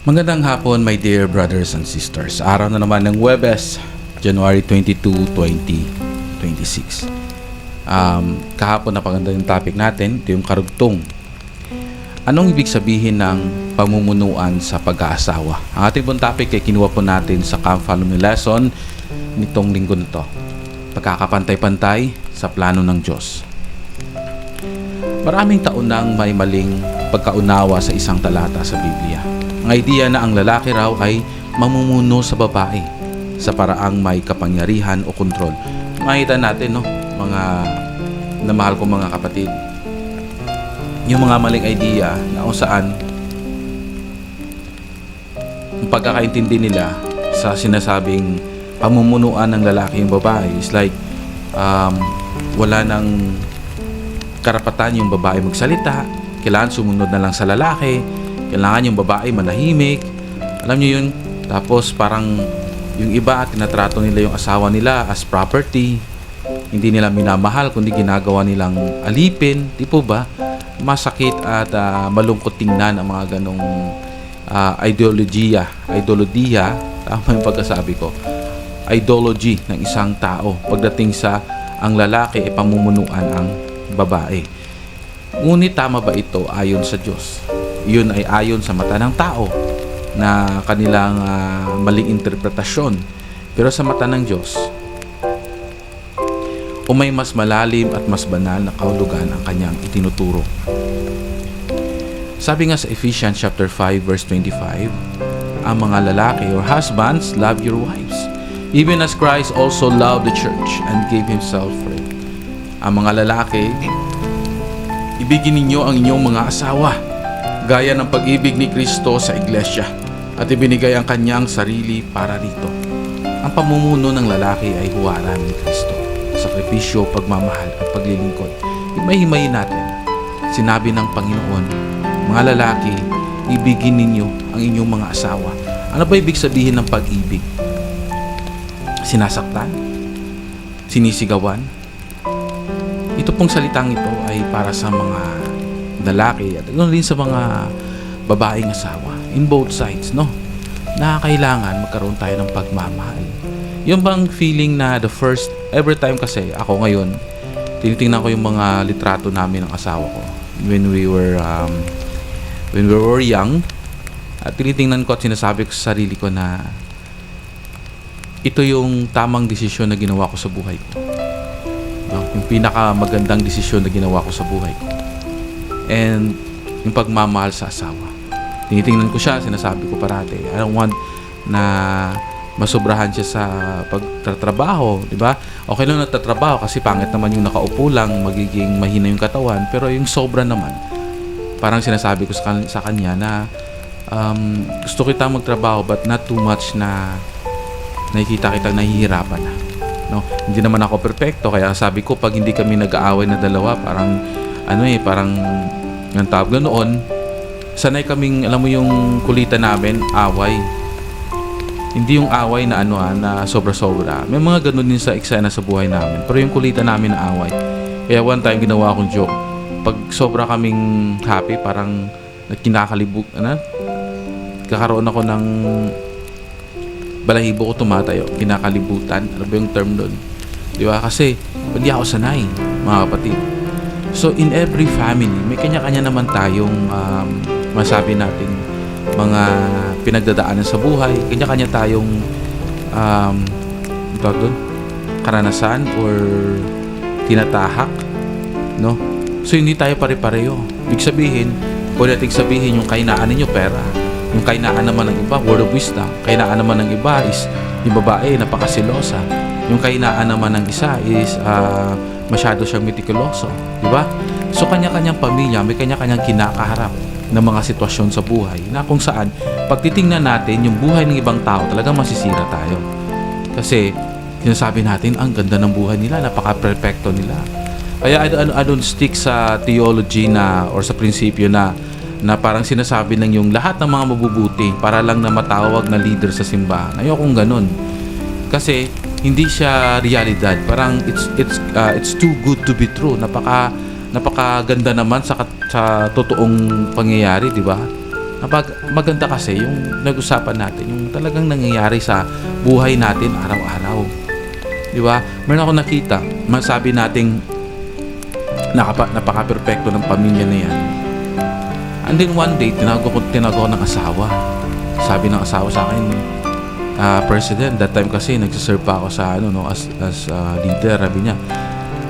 Magandang hapon, my dear brothers and sisters. Araw na naman ng Huwebes, January 22, 2026. Kahapon napaganda yung topic natin, ito yung karugtong. Anong ibig sabihin ng pamumunuan sa pag-aasawa? Ang ating pong topic ay kinuha po natin sa Camp Follow Me lesson nitong linggo na to. Pagkakapantay-pantay sa plano ng Diyos. Maraming taon nang may maling pagkaunawa sa isang talata sa Biblia. Ang idea na ang lalaki raw ay mamumuno sa babae sa paraang may kapangyarihan o kontrol. Makita natin, no, mga namahal kong mga kapatid, yung mga maling idea na kung saan ang pagkakaintindi nila sa sinasabing pamumunuan ng lalaki yung babae is like wala nang karapatan yung babae magsalita, kailangan sumunod na lang sa lalaki, kailangan yung babae manahimik, alam nyo yun. Tapos parang yung iba tinatrato nila yung asawa nila as property, hindi nila minamahal kundi ginagawa nilang alipin, di po ba? Masakit at malungkot tingnan ang mga ganong ideology, tama yung pagkasabi ko, ideology ng isang tao pagdating sa ang lalaki ay pamumunuan ang babae. Ngunit tama ba ito ayon sa Diyos? Yun ay ayon sa mata ng tao na kanilang maling interpretasyon. Pero sa mata ng Diyos, o may mas malalim at mas banal na kahulugan ang kanyang itinuturo. Sabi nga sa Ephesians chapter 5 verse 25, ang mga lalaki or husbands, love your wives, even as Christ also loved the church and gave himself for it. Ang mga lalaki, ibigin ninyo ang inyong mga asawa gaya ng pag-ibig ni Kristo sa iglesia at ibinigay ang kanyang sarili para rito. Ang pamumuno ng lalaki ay huwaran ni Kristo, sakripisyo, pagmamahal at paglilingkod. Himay-himayin natin. Sinabi ng Panginoon, mga lalaki, ibigin ninyo ang inyong mga asawa. Ano ba ibig sabihin ng pag-ibig? Sinasaktan? Sinisigawan? Ito pong salitang ito ay para sa mga lalaki at ganoon din sa mga babaeng asawa in both sides, no? Na kailangan magkaroon tayo ng pagmamahal. Yung bang feeling na the first, every time kasi ako ngayon, tinitingnan ko yung mga litrato namin ng asawa ko when we were young, at tinitingnan ko at sinasabi ko sa sarili ko na ito yung tamang desisyon na ginawa ko sa buhay ko. No? Yung pinakamagandang desisyon na ginawa ko sa buhay ko. And yung pagmamahal sa asawa. Tinitingnan ko siya, sinasabi ko parati, I don't want na masobrahan siya sa pagtatrabaho, di ba? Okay lang nagtatrabaho kasi pangit naman yung nakaupo lang, magiging mahina yung katawan, pero yung sobra naman, parang sinasabi ko sa kanya na gusto kita magtrabaho but not too much na nakikita kitang nahihirapan na. No? Hindi naman ako perfecto, kaya sabi ko pag hindi kami nag-aaway na dalawa, parang parang ang tawag noon, sanay kaming, alam mo yung kulitan namin, away. Hindi yung away na na sobra-sobra. May mga ganun din sa eksena sa buhay namin. Pero yung kulitan namin na away. Kaya one time ginawa akong joke. Pag sobra kaming happy, parang kakaroon ako ng balahibo ko tumatayo, kinakalibutan. Ano ba yung term doon? Di ba? Kasi hindi ako sanay, mga kapatid. So in every family, may kanya-kanya naman tayong masabi natin mga pinagdadaanan sa buhay. Kanya-kanya tayong karanasan or tinatahak, no? So hindi tayo pare-pareho. Ibig sabihin, pwede nating sabihin yung kainaan ninyo pera. Yung kainaan naman ng iba, word of wisdom. Kainaan naman ng iba is yung babae, napakasilosa. Yung kainaan naman ng isa is masyado siyang meticuloso, di ba? So kanya-kanyang pamilya, may kanya-kanyang kinakaharap ng mga sitwasyon sa buhay na kung saan pag titingnan natin yung buhay ng ibang tao, talagang masisira tayo. Kasi sinasabi natin, ang ganda ng buhay nila, napaka-perfecto nila. Kaya I don't stick sa theology na or sa prinsipyo na parang sinasabi lang yung lahat ng mga mabubuti para lang na matawag na leader sa simbahan. Ayokong ganun. Kasi hindi siya realidad. Parang it's too good to be true. Napakaganda naman sa totoong pangyayari, di ba? Maganda kasi yung nag-usapan natin, yung talagang nangyayari sa buhay natin araw-araw. Di ba? Meron ako nakita, masabi nating napaka-perfecto ng pamilya na yan. And then one day, tinago ko ng asawa. Sabi ng asawa sa akin, President, that time kasi nagsiserve pa ako sa as leader. Sabi niya,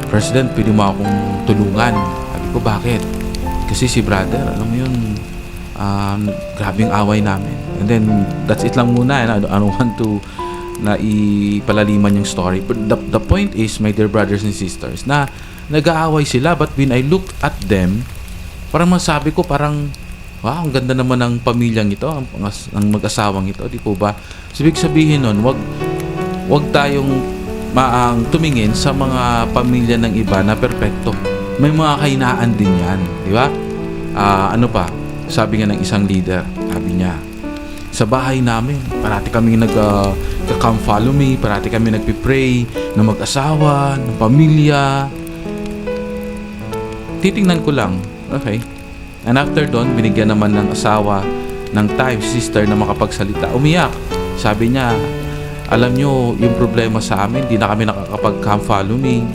President, pwede mo akong tulungan. Sabi ko, bakit? Kasi si brother, alam mo yun, grabing away namin. And then, that's it lang muna. And I don't want to na ipalaliman yung story. But the point is, my dear brothers and sisters, na nag-aaway sila. But when I looked at them, parang masabi ko, parang, wow, ang ganda naman ng pamilyang ito, ang mag-asawang ito, di po ba? So, ibig sabihin nun, wag tayong tumingin sa mga pamilya ng iba na perpekto. May mga kahinaan din yan, di ba? Ano pa? Sabi nga ng isang leader, sabi niya, sa bahay namin, parati kami come follow me, parati kami nagpipray na mag-asawa, ng pamilya. Titingnan ko lang, okay. And after doon, binigyan naman ng asawa ng time, sister, na makapagsalita. Umiyak. Sabi niya, alam nyo, yung problema sa amin, di na kami nakakapag-come follow me,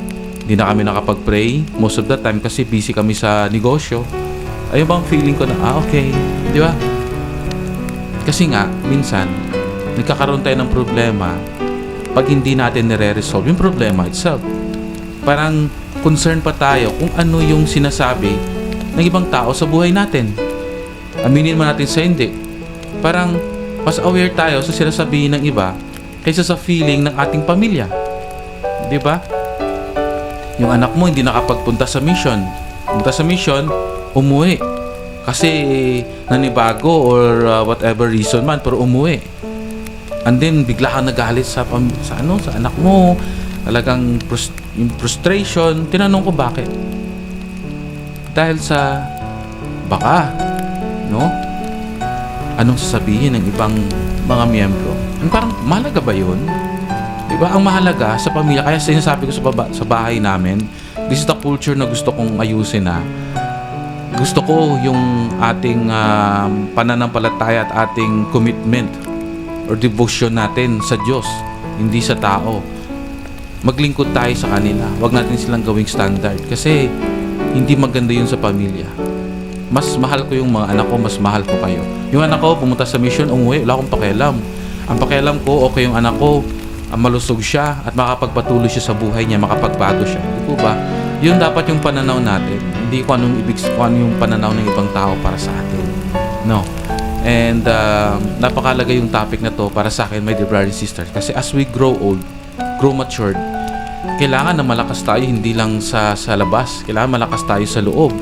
di na kami nakapag-pray. Most of the time kasi busy kami sa negosyo. Ayun bang feeling ko na, okay, di ba? Kasi nga, minsan, nagkakaroon tayo ng problema pag hindi natin nire-resolve yung problema itself. Parang concern pa tayo kung ano yung sinasabi ng ibang tao sa buhay natin. Aminin man natin sa hindi. Parang mas aware tayo sa sinasabihin ng iba kaysa sa feeling ng ating pamilya. Di ba? Yung anak mo hindi nakapagpunta sa mission. Punta sa mission, umuwi. Kasi nanibago or whatever reason man, pero umuwi. And then bigla kang nagalit sa anak mo. Talagang yung frustration. Tinanong ko bakit. Dahil sa baka, no? Anong sasabihin ng ibang mga miyembro? And parang mahalaga ba yun? Diba? Ang mahalaga sa pamilya, kaya sinasabi ko sa bahay namin, this is the culture na gusto kong ayusin na. Gusto ko yung ating pananampalataya at ating commitment or devotion natin sa Diyos, hindi sa tao. Maglingkod tayo sa kanila. Huwag natin silang gawing standard kasi hindi maganda yun sa pamilya. Mas mahal ko yung mga anak ko, mas mahal ko kayo. Yung anak ko pumunta sa mission, umuwi, wala akong pakialam. Ang pakialam ko, okay yung anak ko, malusog siya at makapagpatuloy siya sa buhay niya, makapagbago siya. Di po ba? Yun dapat yung pananaw natin. Hindi ko ano yung pananaw ng ibang tao para sa atin. No. And napakalaga yung topic na to para sa akin, my dear brothers and sisters. Kasi as we grow old, grow matured, kailangan na malakas tayo hindi lang sa labas. Kailangan malakas tayo sa loob.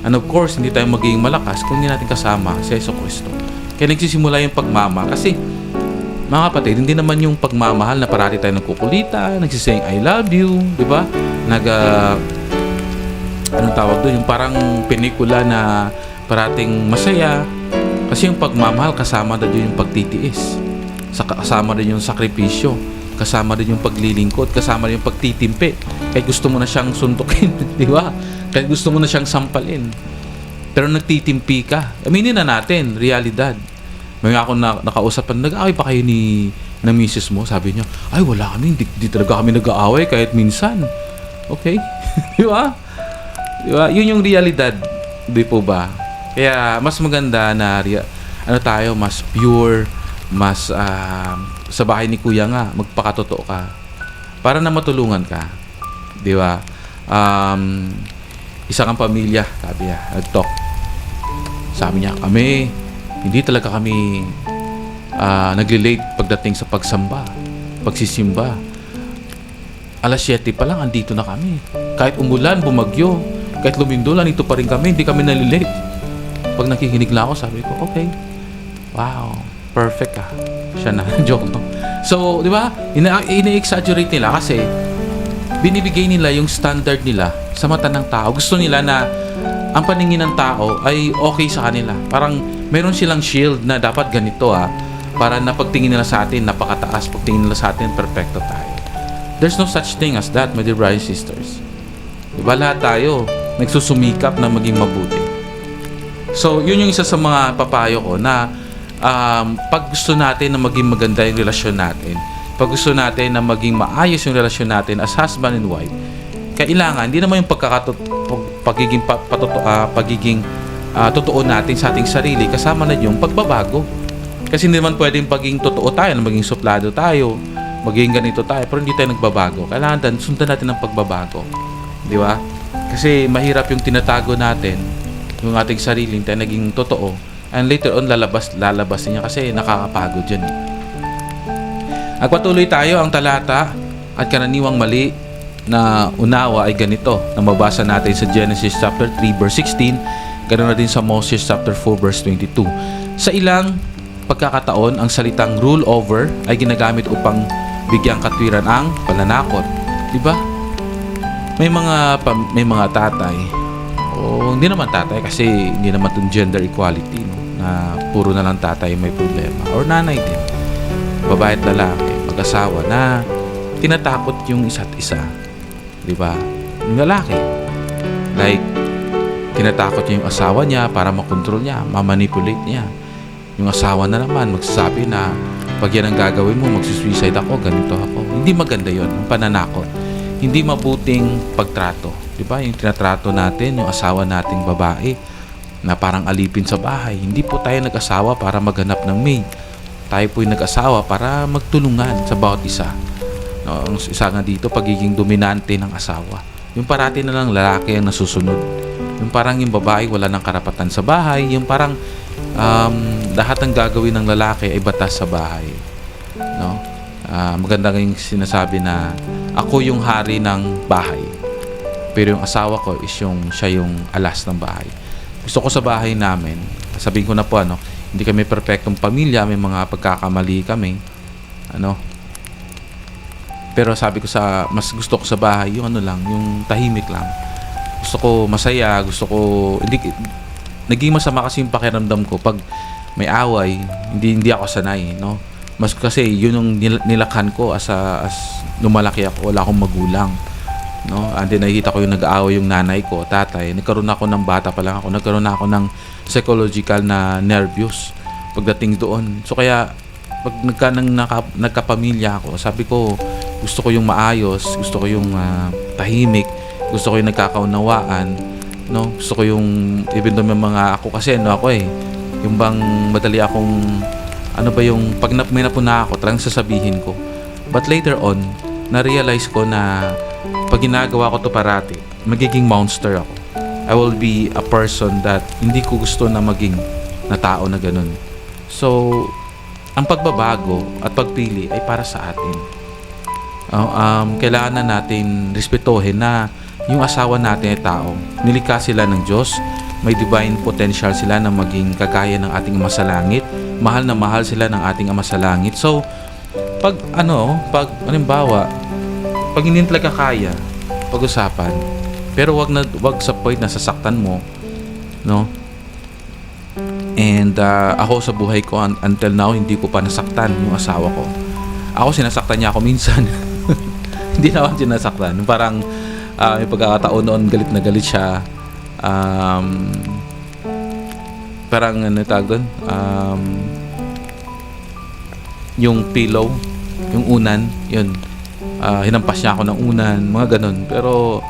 And of course, hindi tayo magiging malakas kung hindi natin kasama si Jesucristo. Kaya nagsisimula yung pagmamahal. Kasi mga kapatid, hindi naman yung pagmamahal na parati tayo nagkukulitan, nagsisaying I love you, di ba? Anong tawag doon? Yung parang pelikula na parating masaya. Kasi yung pagmamahal, kasama na doon yung pagtitiis. Kasama din yung sakripisyo. Kasama din yung paglilingkod. Kasama din yung pagtitimpi. Kahit gusto mo na siyang suntukin, di ba? Kahit gusto mo na siyang sampalin. Pero nagtitimpi ka. Aminin na natin, realidad. May ako nakausapan, nag-aaway pa kayo na misis mo? Sabi niya, ay wala kami, di talaga kami nag-aaway kahit minsan. Okay? Di ba? Diba? Yun yung realidad, di po ba? Kaya mas maganda na mas pure, mas sa bahay ni Kuya nga, magpakatotoo ka para na matulungan ka. Di ba? Isa kang pamilya, sabi niya, nag-talk. Sabi niya, hindi talaga kami naglilate pagdating sa pagsisimba. Alas 7 pa lang, andito na kami. Kahit umulan, bumagyo, kahit lumindulan, ito pa rin kami, hindi kami nalilate. Pag nakikinig lang ako, sabi ko, okay, wow, perfect ah. Siya na, joke no. So, di ba, ina-exaggerate nila kasi binibigay nila yung standard nila sa mata ng tao. Gusto nila na ang paningin ng tao ay okay sa kanila. Parang meron silang shield na dapat ganito para na pagtingin nila sa atin, napakataas. Pagtingin nila sa atin, perfecto tayo. There's no such thing as that, my dear brothers and sisters. Diba lahat tayo nagsusumikap na maging mabuti. So, yun yung isa sa mga papayo ko na pag gusto natin na maging maganda yung relasyon natin, pag gusto natin na maging maayos yung relasyon natin as husband and wife, kailangan, hindi naman yung pagiging totoo natin sa ating sarili, kasama na yung pagbabago. Kasi hindi naman pwedeng paging totoo tayo, na maging suplado tayo, maging ganito tayo, pero hindi tayo nagbabago. Kailangan sundan natin ang pagbabago. Di ba? Kasi mahirap yung tinatago natin, yung ating sarili, tayo naging totoo, and later on lalabas niya kasi nakakapagod yan. Patuloy tayo ang talata at karaniwang mali na unawa ay ganito na mabasa natin sa Genesis chapter 3 verse 16, ganoon na din sa Moses chapter 4 verse 22. Sa ilang pagkakataon, ang salitang rule over ay ginagamit upang bigyang katwiran ang pananakot. Di ba? May mga tatay, o hindi naman tatay kasi hindi naman itong gender equality, no? Na puro na lang tatay may problema, or nanay din, babae at lalaki, mag-asawa na tinatakot yung isa't isa. Di ba? Yung lalaki, like, tinatakot niya yung asawa niya para makontrol niya, mamanipulate niya. Yung asawa na naman magsasabi na pag yan ang gagawin mo, magsusuicide ako, ganito ako. Hindi maganda yon, ang pananakot. Hindi mabuting pagtrato. Di ba? Yung tinatrato natin, yung asawa nating babae na parang alipin sa bahay. Hindi po tayo nag-asawa para maghanap ng maid. Tayo po yung nag-asawa para magtulungan sa bawat isa. No, ang isa nga dito, pagiging dominante ng asawa. Yung parati na lang lalaki ang nasusunod. Yung parang yung babae wala nang karapatan sa bahay. Yung parang lahat ng gagawin ng lalaki ay batas sa bahay. No? Maganda yung sinasabi na ako yung hari ng bahay, pero yung asawa ko is siya yung alas ng bahay. Gusto ko sa bahay namin, sabihin ko na po, hindi kami perfectong pamilya, may mga pagkakamali kami, pero sabi ko mas gusto ko sa bahay yung yung tahimik lang. Gusto ko masaya, naging masama kasi yung pakiramdam ko pag may away, hindi ako sanay, no? Mas kasi yun yung nilakhan ko as lumalaki ako, wala akong magulang, no? And then nakikita ko yung nag-aaway yung nanay ko, tatay. Nagkaroon ako ng bata pa lang ako, nagkaroon ako ng psychological na nervous pagdating doon. So kaya pag nagkapamilya ako, sabi ko gusto ko yung maayos, gusto ko yung tahimik, gusto ko yung nagkakaunawaan, no? Gusto ko yung even though may mga ako kasi yung bang madali akong yung pag may napuna ako, talagang sasabihin ko. But later on, na-realize ko na pag ginagawa ko to parati, magiging monster ako. I will be a person that hindi ko gusto na maging na tao na ganun. So, ang pagbabago at pagpili ay para sa atin. Kailangan na natin respetuhin na yung asawa natin ay tao. Nilikha sila ng Diyos. May divine potential sila na maging kagaya ng ating Ama sa Langit. Mahal na mahal sila ng ating Ama sa Langit. So, pag halimbawa, pag hindi talaga kaya, pag-usapan. Pero wag sa point na sasaktan mo, no? And ako sa buhay ko until now, hindi ko pa nasaktan yung asawa ko. Ako sinasaktan niya ako minsan. Hindi na ako sinasaktan. Parang may pagkakataon noon, galit na galit siya. Parang yung pillow, yung unan, yun, hinampas niya ako ng unan, mga ganun. Pero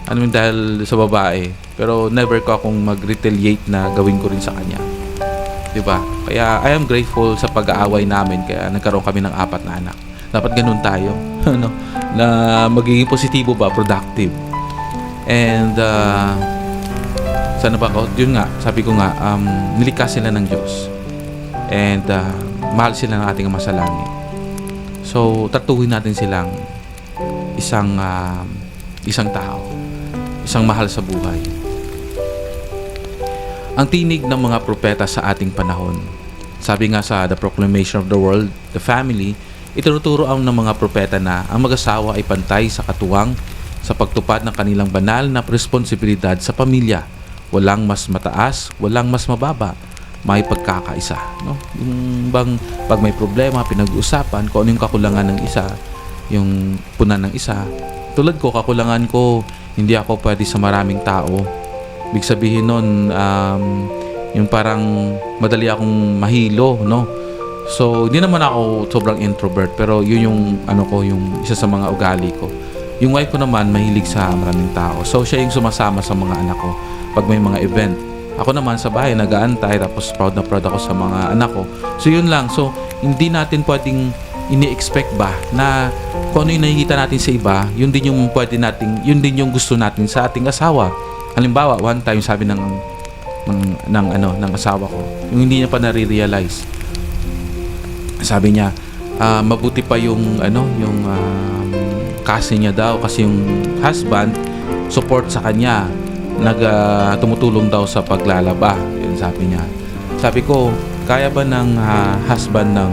dahil sa babae, pero never ko akong mag-retaliate na gawin ko rin sa kanya, diba? Kaya I am grateful sa pag-aaway namin, kaya nagkaroon kami ng 4 na anak. Dapat ganun tayo, na magiging positibo ba, productive. And sana ba ako? Yun nga, sabi ko nga, nilikha sila ng Diyos. And mahal sila ng ating Ama sa Langit. So, tratuhin natin silang isang tao, isang mahal sa buhay. Ang tinig ng mga propeta sa ating panahon. Sabi nga sa The Proclamation of the World, the Family, itinuturo ng mga propeta na ang mag-asawa ay pantay sa katuwang sa pagtupad ng kanilang banal na responsibilidad sa pamilya. Walang mas mataas, walang mas mababa, may pagkakaisa, no? Yung bang pag may problema, pinag-uusapan kung ano yung kakulangan ng isa, yung punan ng isa. Tulad ko, kakulangan ko, hindi ako pwede sa maraming tao. Ibig sabihin nun, Yung parang madali akong mahilo, no? So, hindi naman ako sobrang introvert, pero yun yung yung isa sa mga ugali ko. Yung wife ko naman mahilig sa maraming tao. So, siya yung sumasama sa mga anak ko pag may mga event. Ako naman sa bahay nag-aantay, tapos proud na proud ako sa mga anak ko. So, yun lang. So, hindi natin pwedeng ini-expect ba na kung ano yung nakikita natin sa iba, yun din yung yun din yung gusto natin sa ating asawa. Halimbawa, one time sabi ng asawa ko, yung hindi niya pa nare-realize. Sabi niya, mabuti pa yung kasi niya daw, kasi yung husband support sa kanya, tumutulong daw sa paglalaba. Yun sabi niya. Sabi ko, kaya ba ng husband ng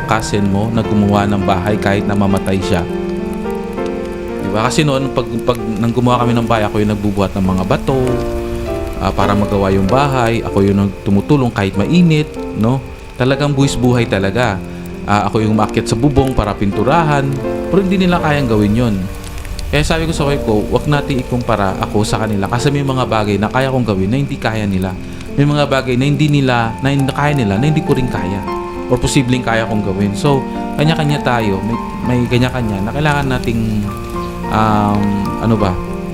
cousin mo na gumawa ng bahay kahit na mamatay siya? Diba? Kasi noon, pag nang gumawa kami ng bahay, ako yung nagbubuhat ng mga bato para magawa yung bahay. Ako yung tumutulong kahit mainit, no? Talagang buwis buhay talaga. Ako yung umakyat sa bubong para pinturahan. Pero hindi nila kayang gawin yon. Kaya sabi ko sa wife ko, wag natin ikumpara ako sa kanila kasi may mga bagay na kaya kong gawin na hindi kaya nila. May mga bagay na hindi kaya nila, na hindi ko rin kaya. Or posibleng kaya kong gawin. So, kanya-kanya tayo. May kanya-kanya na kailangan nating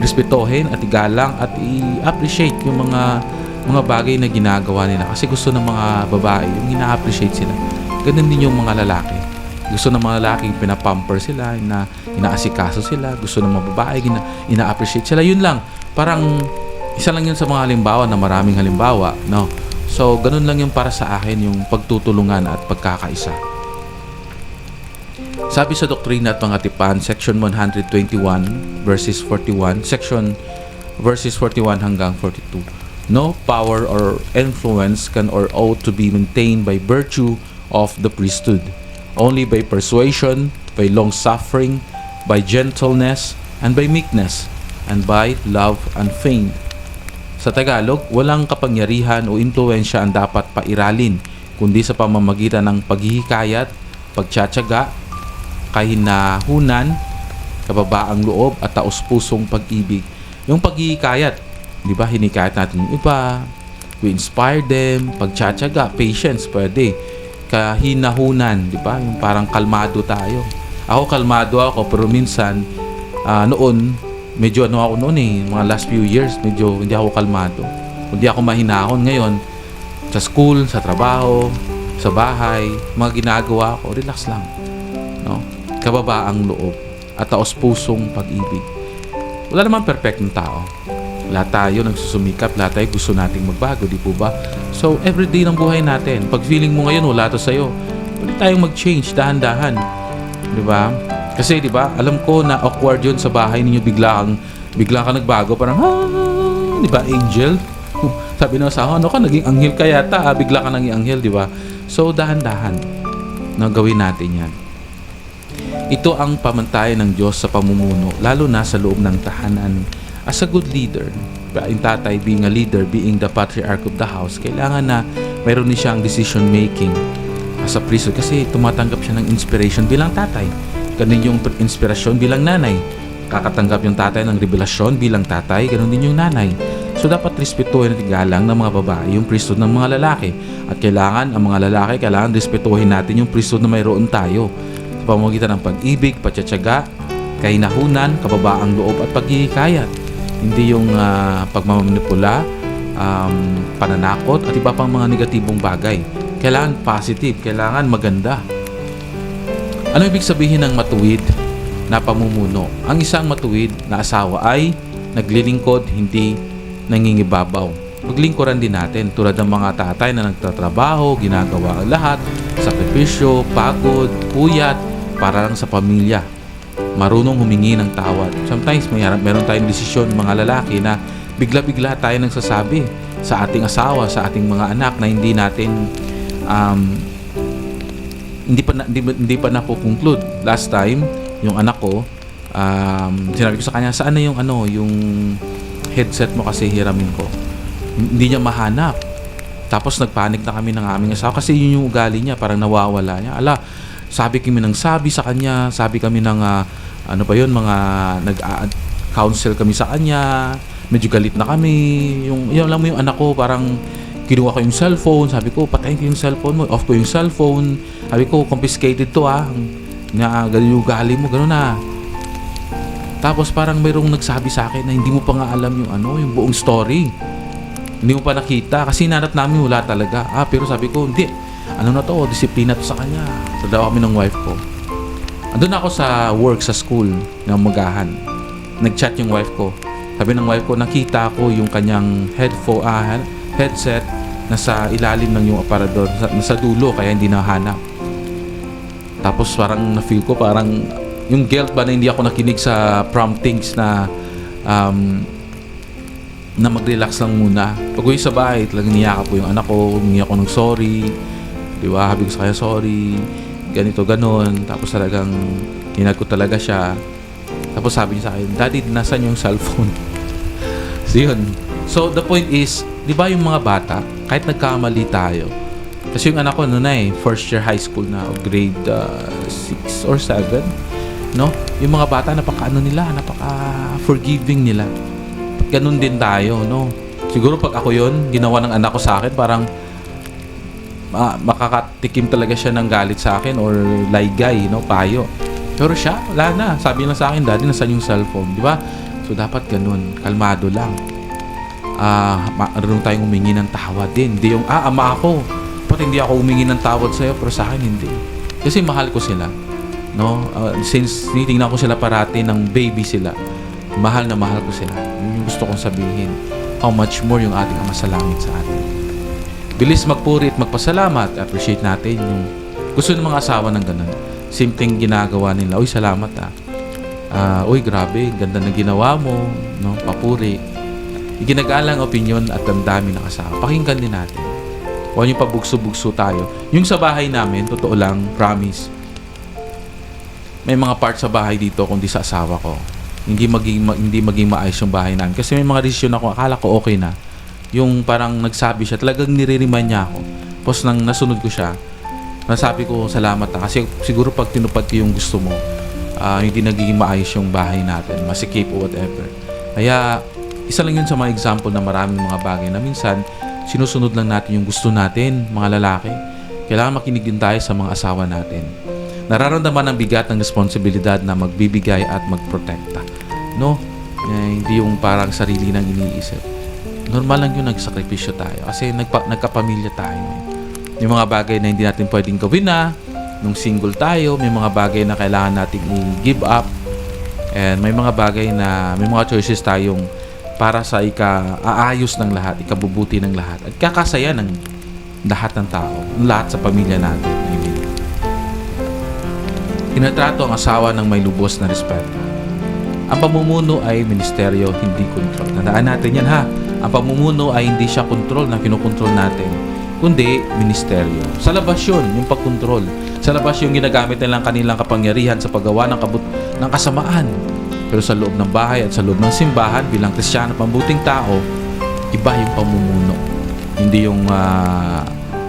respetuhin at igalang at i-appreciate yung mga bagay na ginagawa nila. Kasi gusto ng mga babae, yung ina-appreciate sila. Ganun din yung mga lalaki. Gusto ng mga lalaki pinapamper sila, inaasikaso sila. Gusto ng mga babae, ina-appreciate sila. Yun lang. Parang isa lang yun sa mga halimbawa na maraming halimbawa, no? So, ganun lang yung para sa akin, yung pagtutulungan at pagkakaisa. Sabi sa Doktrina at Mga Tipan, section 121, verses 41, section verses 41 hanggang 42. No power or influence can or ought to be maintained by virtue of the priesthood, only by persuasion, by long-suffering, by gentleness, and by meekness, and by love unfeigned. Sa Tagalog, walang kapangyarihan o impluensya ang dapat pairalin, kundi sa pamamagitan ng paghihikayat, pagtsatsaga, kahinahunan, kababaang loob, at taos-pusong pag-ibig. Yung paghihikayat, di ba, hinikayat natin yung iba, we inspire them, pagtsatsaga, patience, pwede. Kahinahunan, di ba, yung parang kalmado tayo. Ako kalmado ako, pero minsan, noon, medyo ako noon mga last few years, medyo hindi ako kalmado. Hindi ako mahinahon. Ngayon, sa school, sa trabaho, sa bahay, mga ginagawa ko, relax lang. No? Kababaang loob at taos-pusong pag-ibig. Wala naman perfectong tao. Lahat tayo nagsusumikap, lahat tayo gusto nating magbago, di po ba? So, everyday ng buhay natin, pag feeling mo ngayon wala to sa'yo, pwede tayong mag-change, dahan-dahan. Di ba? Kasi, di ba, alam ko na awkward yun sa bahay ninyo, bigla kang nagbago, parang, di ba, angel? Sabi na sa ano ka, naging anghel ka yata, bigla ka naging anghel, di ba? So, dahan-dahan na gawin natin yan. Ito ang pamantayan ng Diyos sa pamumuno, lalo na sa loob ng tahanan. As a good leader, yung tatay being a leader, being the patriarch of the house, kailangan na mayroon din siyang decision making as a priest kasi tumatanggap siya ng inspiration bilang tatay. Ganun yung inspirasyon bilang nanay. Kakatanggap yung tatay ng revelasyon bilang tatay, ganun din yung nanay. So dapat respetuhin at igalang ng mga babae yung priesthood ng mga lalaki. At ang mga lalaki, kailangan respetuhin natin yung priesthood na mayroon tayo. Sa pamamagitan ng pag-ibig, pagtsatsaga, kahinahunan, kababaang loob at paghihikayat. Hindi yung pagmamanipula, pananakot at iba pang mga negatibong bagay. Kailangan positive, kailangan maganda. Ano ibig sabihin ng matuwid na pamumuno? Ang isang matuwid na asawa ay naglilingkod, hindi nangingibabaw. Paglingkuran din natin tulad ng mga tatay na nagtatrabaho, ginagawa ang lahat, sakripisyo, pagod, puyat, para lang sa pamilya. Marunong humingi ng tawad. Sometimes meron tayong desisyon mga lalaki na bigla-bigla tayo nagsasabi sa ating asawa, sa ating mga anak na hindi natin hindi pa napo-conclude. Last time, yung anak ko, sinabi ko sa kanya, saan na yung yung headset mo kasi hiramin ko. Hindi niya mahanap. Tapos nagpanik na kami ng aming asawa kasi yun yung ugali niya, parang nawawala niya. Sabi kami ng sabi sa kanya, sabi kami ng mga nag-counsel kami sa kanya, medyo galit na kami. Yung alam mo yung anak ko parang kinuha ko yung cellphone. Sabi ko, patayin ko yung cellphone mo. Off ko yung cellphone. Sabi ko, confiscated to na galing mo, gano'n na. Tapos parang mayroong nagsabi sa akin na hindi mo pa nga alam yung yung buong story. Hindi mo pa nakita kasi hinanap namin wala talaga. Pero sabi ko, hindi. Ano na to? Disiplina to sa kanya. So daw kami ng wife ko. Andun ako sa work sa school ng magahan. Nag-chat yung wife ko. Sabi ng wife ko, nakita ko yung kanyang headset nasa ilalim ng yung aparador, nasa dulo, kaya hindi nahanap. Tapos parang na-feel ko, parang yung guilt ba na hindi ako nakinig sa promptings na na mag-relax lang muna. Pag-uwi sa bahay, talagang niyakap ko yung anak ko, humingi ako ng sorry. Di ba? Sabi ko sa kanya, sorry. Ganito, ganon. Tapos talagang hinag ko talaga siya. Tapos sabi niya sa akin, Daddy, nasan yung cellphone? So yun. So the point is, di ba yung mga bata, kahit nagkamali tayo, kasi yung anak ko first year high school na, grade 6 or 7, no? Yung mga bata, napaka-forgiving nila. Ganun din tayo, no? Siguro pag ako yun, ginawa ng anak ko sa akin, parang makakatikim talaga siya ng galit sa akin or laygay, no? Payo. Pero siya, wala na. Sabi lang sa akin, Daddy, nasan yung cellphone? Di ba? So, dapat ganun. Kalmado lang. Marunong tayong humingi ng tawad din. Hindi yung, ama ako. Ba't hindi ako humingi ng tawad sa'yo? Pero sa akin, hindi. Kasi mahal ko sila. No? Since tinitingnan ko sila parati ng baby sila, mahal na mahal ko sila. Yun yung gusto kong sabihin. How much more yung ating Ama sa langit sa atin. Bilis magpuri at magpasalamat. Appreciate natin yung gusto ng mga asawa ng ganun. Simpleng ginagawa nila. Uy, salamat uy, grabe. Ganda na ginawa mo. No? Papuri. Iginagalang opinion at damdamin ng asawa. Pakinggan din natin. Huwag yung pabugso-bugso tayo. Yung sa bahay namin, totoo lang, promise. May mga part sa bahay dito kundi sa asawa ko. Hindi maging maayos yung bahay namin. Kasi may mga desisyon ako, akala ko okay na. Yung parang nagsabi siya, talagang nire-remind niya ako. Tapos nang nasunod ko siya, nasabi ko, salamat kasi siguro pag tinupad ko yung gusto mo, hindi nagiging maayos yung bahay natin, masikip o whatever. Kaya, isa lang yun sa mga example na maraming mga bagay na minsan, sinusunod lang natin yung gusto natin, mga lalaki. Kailangan makinig din tayo sa mga asawa natin. Nararamdaman ang bigat ng responsibilidad na magbibigay at magprotekta. No? Hindi yung parang sarili nang iniisip. Normal lang yung nagsakripisyo tayo kasi nagkapamilya tayo. May mga bagay na hindi natin pwedeng gawin nung single tayo. May mga bagay na kailangan natin i-give up. And may mga bagay na may mga choices tayong para sa ika-aayos ng lahat, ikabubuti ng lahat at kakasaya ng lahat ng tao, lahat sa pamilya natin. Amen. Tinatrato ang asawa ng may lubos na respeto. Ang pamumuno ay ministeryo, hindi kontrol. Tandaan natin yan Ang pamumuno ay hindi siya kontrol na kinukontrol natin, kundi ministeryo. Sa labas yun, yung pagkontrol. Sa labas yung ginagamit nilang kanilang kapangyarihan sa paggawa ng kasamaan. Pero sa loob ng bahay at sa loob ng simbahan bilang Kristiyano, pambuting tao, iba yung pamumuno. Hindi yung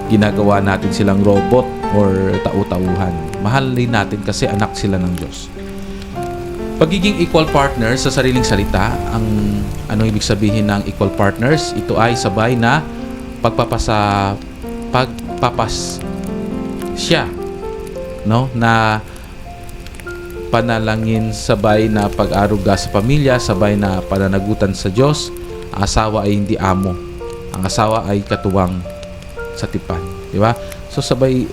ginagawa natin silang robot or tau-tauhan. Mahalin natin kasi anak sila ng Diyos. Pagiging equal partners sa sariling salita, ano ibig sabihin ng equal partners? Ito ay sabay na pagpapasya, no? Na panalangin, sabay na pag-aruga sa pamilya, sabay na pananagutan sa Diyos. Ang asawa ay hindi amo. Ang asawa ay katuwang sa tipan. Di ba? So sabay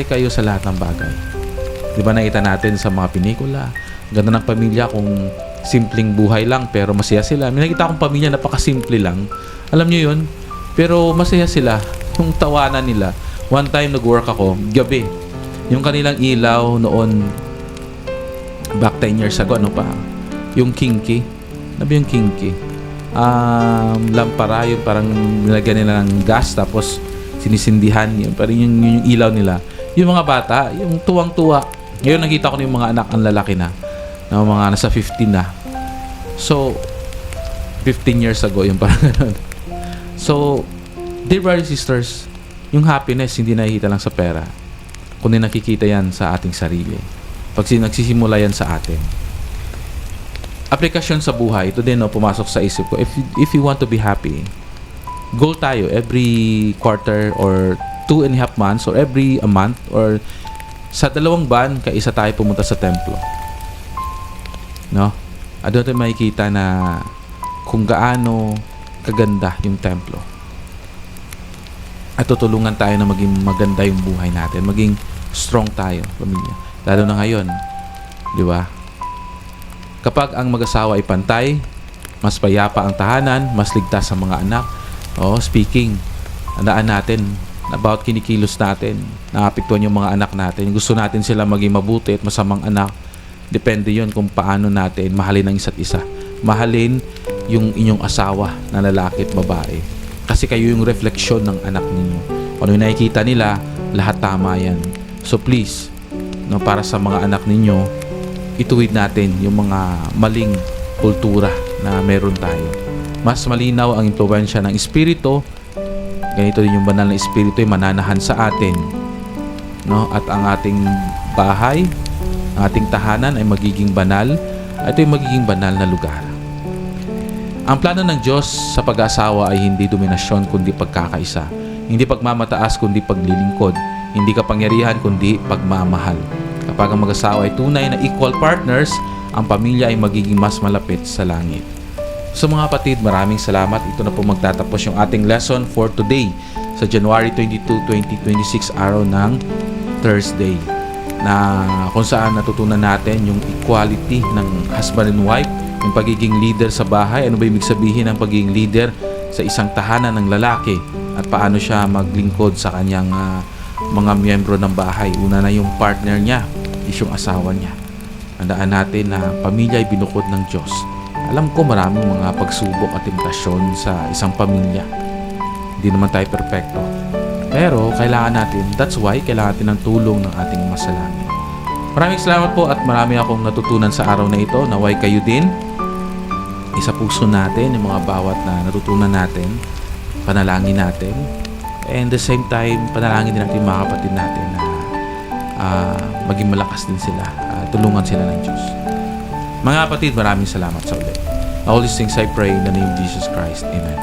kayo sa lahat ng bagay. Di ba nakita natin sa mga pelikula? Ganda ng pamilya kung simpleng buhay lang pero masaya sila. May nakita akong pamilya napakasimple lang. Alam nyo yun? Pero masaya sila. Yung tawanan nila. One time nag-work ako, gabi. Yung kanilang ilaw noon, back 10 years ago, ano pa? Yung kinky. Ano ba yung kinky? Lampara, yung parang nilagyan nila ng gas tapos sinisindihan yun. Parang yung ilaw nila. Yung mga bata, yung tuwang-tuwa. Ngayon nakita ko na yung mga anak ang lalaki na mga nasa 15 na. So, 15 years ago, yung parang ganun. So, dear brothers and sisters, yung happiness hindi nakikita lang sa pera, kundi nakikita yan sa ating sarili. Pag nagsisimula yan sa atin. Aplikasyon sa buhay, ito din pumasok sa isip ko. If you want to be happy, goal tayo every quarter or 2.5 months or every a month or sa 2 buwan, kaisa tayo pumunta sa templo. No? At doon tayo makikita na kung gaano kaganda yung templo. At tutulungan tayo na maging maganda yung buhay natin. Maging strong tayo, pamilya. Lalo na ngayon. Di ba? Kapag ang mag-asawa ay pantay, mas payapa ang tahanan, mas ligtas ang mga anak. Speaking, andaan natin about kinikilos natin, naapektuhan yung mga anak natin. Gusto natin sila maging mabuti at masamang anak. Depende yon kung paano natin mahalin ang isa't isa. Mahalin yung inyong asawa na lalaki at babae. Kasi kayo yung refleksyon ng anak ninyo. Kung ano yung nakikita nila, lahat tama yan. So please, para sa mga anak ninyo, ituwid natin yung mga maling kultura na meron tayo. Mas malinaw ang impluwensya ng Espiritu. Ganito din yung banal na Espiritu ay mananahan sa atin. At ang ating bahay, ang ating tahanan ay magiging banal. Ito ay magiging banal na lugar. Ang plano ng Diyos sa pag-asawa ay hindi dominasyon kundi pagkakaisa. Hindi pagmamataas kundi paglilingkod. Hindi kapangyarihan kundi pagmamahal. Kapag ang mag-asawa ay tunay na equal partners, ang pamilya ay magiging mas malapit sa langit. So mga kapatid, maraming salamat. Ito na po magtatapos yung ating lesson for today sa January 22, 2026, araw ng Thursday, na kung saan natutunan natin yung equality ng husband and wife, yung pagiging leader sa bahay. Ano ba ibig sabihin ng pagiging leader sa isang tahanan ng lalaki at paano siya maglingkod sa kanyang mga miyembro ng bahay. Una na yung partner niya is yung asawa niya. Tandaan natin na pamilya ay binukod ng Diyos. Alam ko maraming mga pagsubok at temptasyon sa isang pamilya. Hindi naman tayo perfecto. Pero kailangan natin, that's why kailangan natin ng tulong ng ating masalangit. Maraming salamat po at marami akong natutunan sa araw na ito. Naway kayo din. Isa puso natin yung mga bawat na natutunan natin. Panalangin natin. And the same time, panalangin din natin yung mga kapatid natin na maging malakas din sila. Tulungan sila ng Diyos. Mga kapatid, maraming salamat sa ulit. All these things I pray in the name of Jesus Christ. Amen.